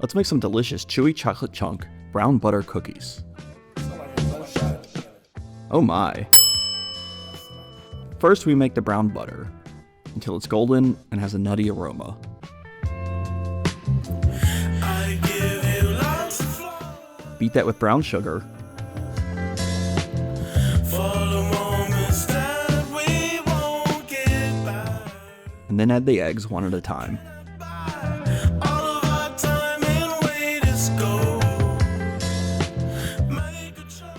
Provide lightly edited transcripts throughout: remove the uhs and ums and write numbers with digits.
Let's make some delicious chewy chocolate chunk brown butter cookies. Oh my. First we make the brown butter until it's golden and has a nutty aroma. Beat that with brown sugar. And then add the eggs one at a time.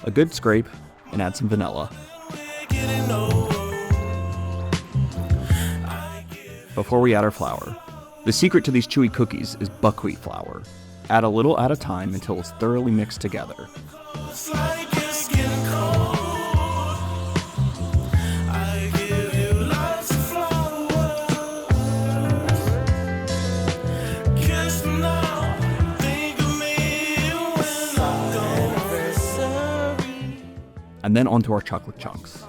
A good scrape and add some vanilla. Before we add our flour. The secret to these chewy cookies is buckwheat flour. Add a little at a time until it's thoroughly mixed together. And then onto our chocolate chunks.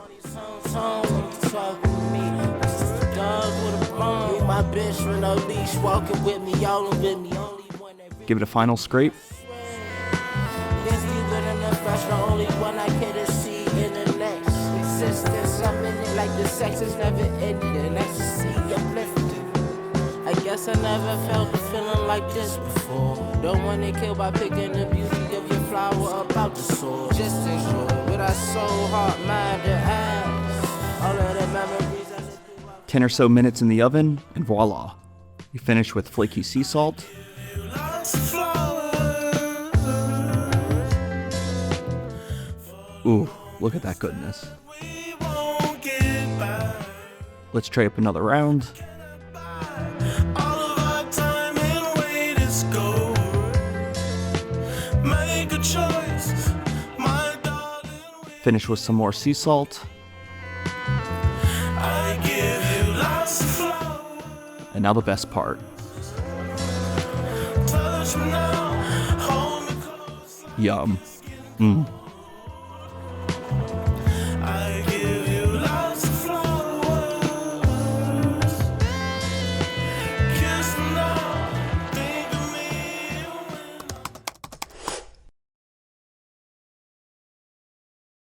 Give it a final scrape. I guess I never felt a feeling like this before. Don't want to kill by picking the beauty of your flower up out the soil. Just enjoy it with our soul, heart, mind, and eyes. All of the memories I lived through. 10 or so minutes in the oven, and voila. We finish with flaky sea salt. Ooh, look at that goodness. Let's try up another round. Finish with some more sea salt. And now the best part. Yum.